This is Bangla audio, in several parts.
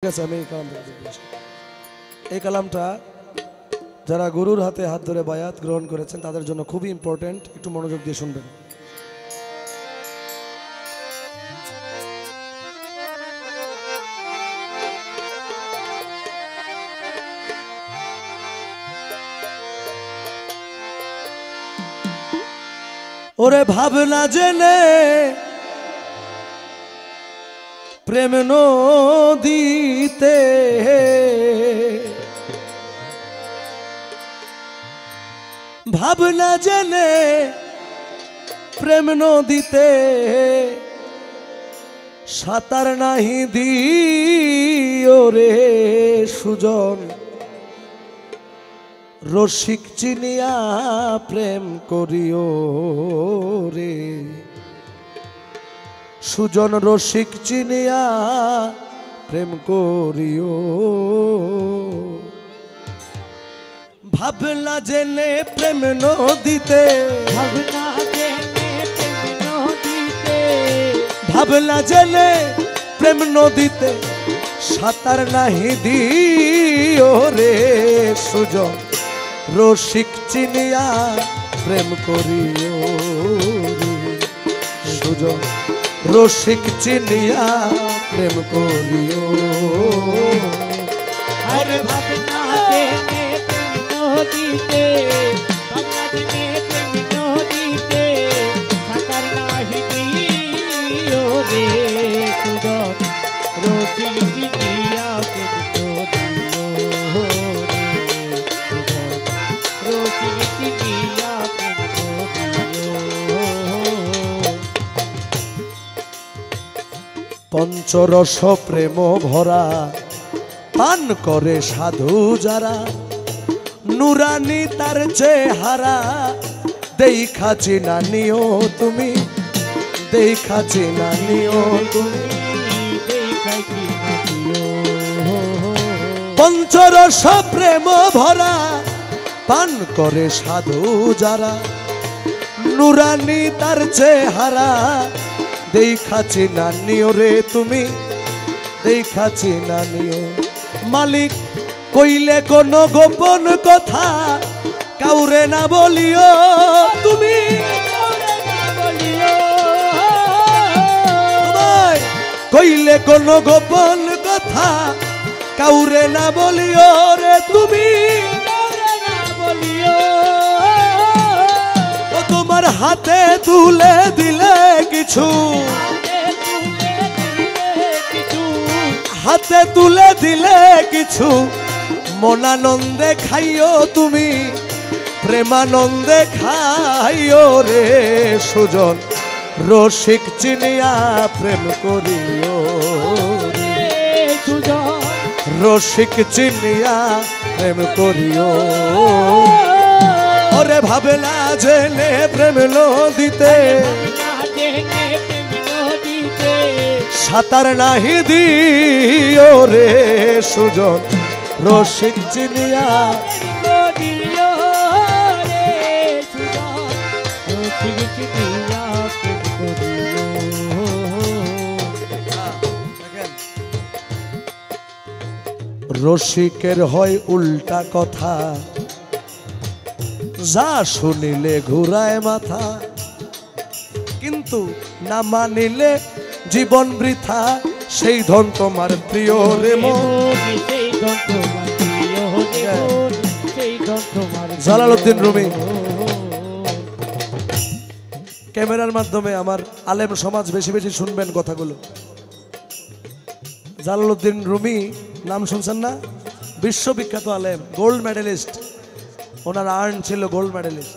আমি এই কালামটা যারা গুরুর হাতে হাত ধরে বায়াত গ্রহণ করেছেন তাদের জন্য খুবই ইম্পর্টেন্ট, একটু মনোযোগ দিয়ে শুনবেন। ওরে ভাবনা জেনে প্রেম নদীতে ভাবনা জেনে প্রেম নদীতে সাঁতার নাহি দিও রে সুজন, রসিক চিনিয়া প্রেম করিও রে সুজন, রসিক চিনিয়া প্রেম করিও। ভাবনা জেনে প্রেম নদীতে, ভাবনা জেনে প্রেম নদীতে, ভাবনা জেনে প্রেম নদীতে সাঁতার নাহি দিও রে সুজন, রসিক চিনিয়া প্রেম করিও রে সুজন, রসিক চিনিয়া প্রেম করিও। আরে ভাবনা জেনে প্রেম নদীতে, ভাবনা জেনে প্রেম নদীতে সাঁতার নাহি দিও রে সুজন, রসিক চিনিয়া প্রেম করিও রে সুজন, রসিক চিনিয়া প্রেম করিও। পঞ্চরস প্রেম ভরা পান করে সাধু যারা, নুরানি তার চেহারা দেখা চিনা নিও তুমি, দেখা চিনা নিও তুমি। পঞ্চরস প্রেম ভরা পান করে সাধু যারা, নুরানি তার চেহারা দেখা চিনা নিও রে তুমি, দেখা চিনা নিও। মালিক কইলে কোন গোপন কথা কাউরে না বলিও তুমি, কইলে কোন গোপন কথা কাউরে না বলিও রে তুমি। ও তোমার হাতে তুলে দিলে কিছু, হাতে তুলে দিলে কিছু, মনানন্দে খাইও তুমি, প্রেমানন্দে খাইও রে সুজন, রসিক চিনিয়া প্রেম করিও রে সুজন, রসিক চিনিয়া প্রেম করিও। ওরে ভাবনা জেনে প্রেম নদীতে সাঁতার নাহি দিও রে সুজন, রসিক চিনিয়া করিও রে সুজন, রসিক চিনিয়া প্রেম করিও। রসিকের হয় উল্টা কথা, যা শুনিলে ঘুরায় মাথা, কিন্তু না মানিলে জীবন বৃথা, সেই ধন তোমার প্রিয় রে মন। জালালউদ্দিন রুমি ক্যামেরার মাধ্যমে আমার আলেম সমাজ বেশি বেশি শুনবেন কথাগুলো। জালালউদ্দিন রুমি নাম শুনছেন না? বিশ্ববিখ্যাত আলেম, গোল্ড মেডেলিস্ট, ওনার আর্ন ছিল গোল্ড মেডেলিস্ট।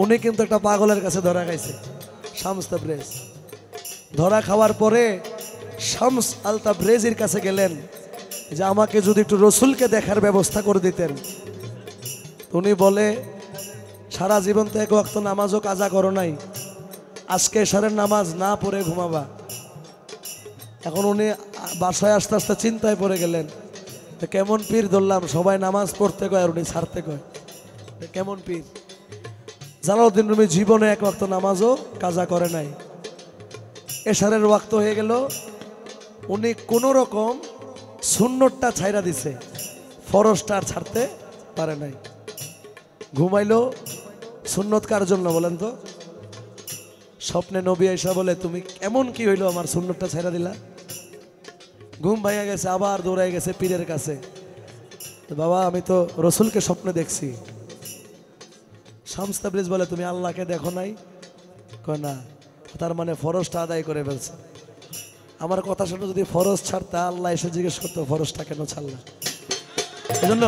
উনি কিন্তু একটা পাগলের কাছে ধরা খাইছে, শামস তাবরেজ। ধরা খাওয়ার পরে শামস আল তাবরেজির কাছে গেলেন যে আমাকে যদি একটু রসুলকে দেখার ব্যবস্থা করে দিতেন। উনি বলে, সারা জীবন তো এক ওয়াক্ত নামাজও কাজা করো নাই, আজকে এশারের নামাজ না পড়ে ঘুমাবা। এখন উনি বাসায় আস্তে আস্তে চিন্তায় পড়ে গেলেন, কেমন পীর ধরলাম, সবাই নামাজ পড়তে কয় আর উনি ছাড়তে কয়, কেমন পীর। জালালউদ্দিন রুমি জীবনে এক ওয়াক্ত নামাজও কাজা করে নাই। এশারের ওয়াক্ত হয়ে গেল, উনি কোনো রকম সুন্নতটা ছাইরা দিছে, ফরজটা আর ছাড়তে পারে নাই। ঘুমাইলো সুন্নত কার জন্য বলেন তো? স্বপ্নে নবী আয়েশা বলে, তুমি এমন কি হইলো আমার সুন্নতটা ছাইরা দিলা? ঘুম ভাইয়া গেছে, আবার দৌড়াই গেছে পীরের কাছে। বাবা আমি তো রসুলকে স্বপ্নে দেখছি। শামস তাবরিজ বলে, তুমি আল্লাহকে দেখো নাই? কয় না। তার মানে ফরজটা আদায় করে ফেলছে। আমার কথা শুনে যদি ফরজ ছাড়তা, আল্লাহ এসে জিজ্ঞেস করতো ফরজটা কেন ছাড়লা। এজন্য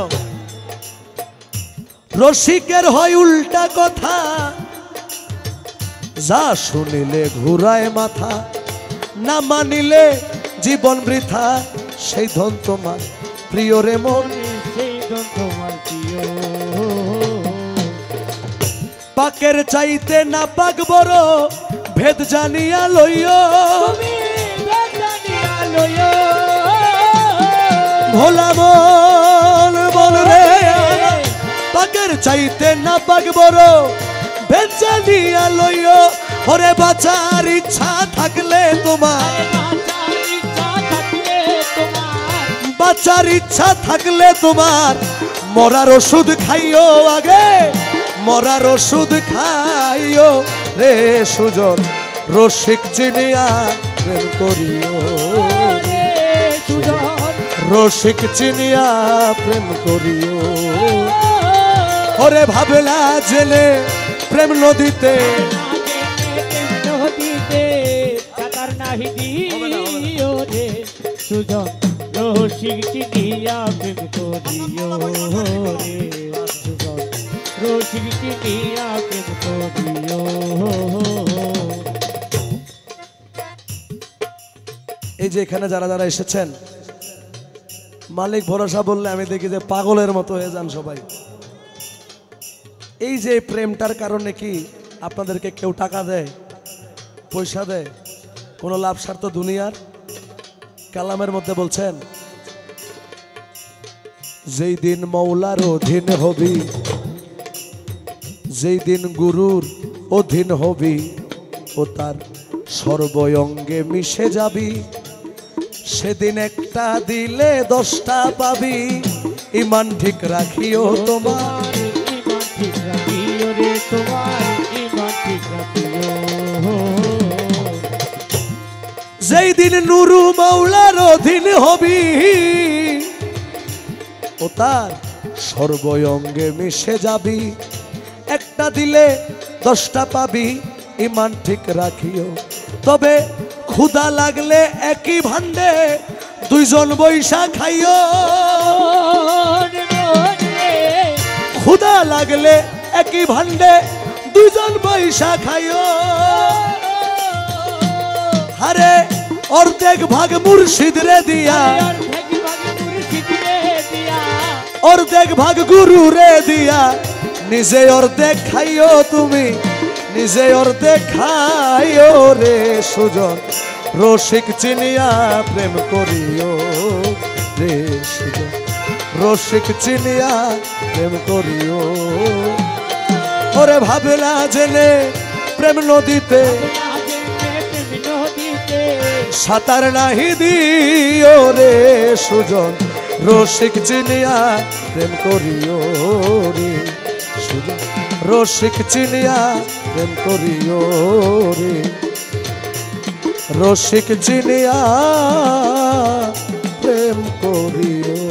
রসিকের হয় উল্টা কথা, যা শুনিলে ঘুরায় মাথা, না মানিলে জীবন বৃথা, সেই ধন তোমার প্রিয় রে মন, সেই ধন তোমার প্রিয়। পাকের চাইতে না পাক বড়, ভেদ জানিয়া লইও, তুমি ভেদ জানিয়া লইও। ভোলা মন বল রে, পাকের চাইতে না পাক বড়, ভেদ জানিয়া লইও। ওরে বাঁচার ইচ্ছা থাকলে তোমার, বাঁচার ইচ্ছা থাকলে তোমার, মরার ওষুধ খাইও আগে, মরার ওষুধ খাইও রে সুজন, রসিক চিনিয়া প্রেম করিও, রসিক চিনিয়া প্রেম করিও। ওরে ভাবলা জেলে প্রেম নদীতে, সাঁতার নাহি দিও রে সুজন, রসিক চিনিয়া প্রেম করিও রে সুজন, রসিক চিনিয়া প্রেম করিও। এই যে এখানে যারা যারা এসেছেন, মালিক ভরসা বললে আমি দেখি যে পাগলের মতো হয়ে যান সবাই। এই যে প্রেমটার কারণে কি আপনাদেরকে কেউ টাকা দেয়, পয়সা দেয়, কোনো লাভ স্বার্থ দুনিয়ার? কালামের মধ্যে বলছেন, যেই দিন মৌলার অধীন হবি, যেই দিন গুরুর অধীন হবি, ও তার সর্বঙ্গে মিশে যাবি, সেদিন একটা দিলে 10টা পাবি, ইমান ঠিক রাখিও তোমার, ইমান ঠিক রাখিও রে তোমার, ইমান ঠিক রাখিও। যেই দিন নুরু মাওলার অধীন হবি, ও তার সর্বঙ্গে মিশে যাবি, একটা দিলে 10টা পাবি, ইমান ঠিক রাখিও। তবে ক্ষুধা লাগলে একই ভান্ডে দুইজন বৈশা খাইও, ক্ষুধা লাগলে একই ভান্ডে দুইজন বৈশা খাইও। আরে অর্ধেক ভাগ মুর্শিদ রে দিয়া, অর্ধেক ভাগ গুরু রে দিয়া, নিজে অর্ধেক খাইও তুমি, নিজে অর্ধেক খাইও রে সুজন, রসিক চিনিয়া প্রেম করিও রে সুজন, রসিক চিনিয়া প্রেম করিও। ওরে ভাবলা জেনে প্রেম নদীতে, সাঁতার নাহি দিও রে সুজন, রসিক চিনিয়া প্রেম করিও রে সুজন, রসিক চিনিয়া প্রেম করিও রে, রসিক চিনিয়া প্রেম করিও।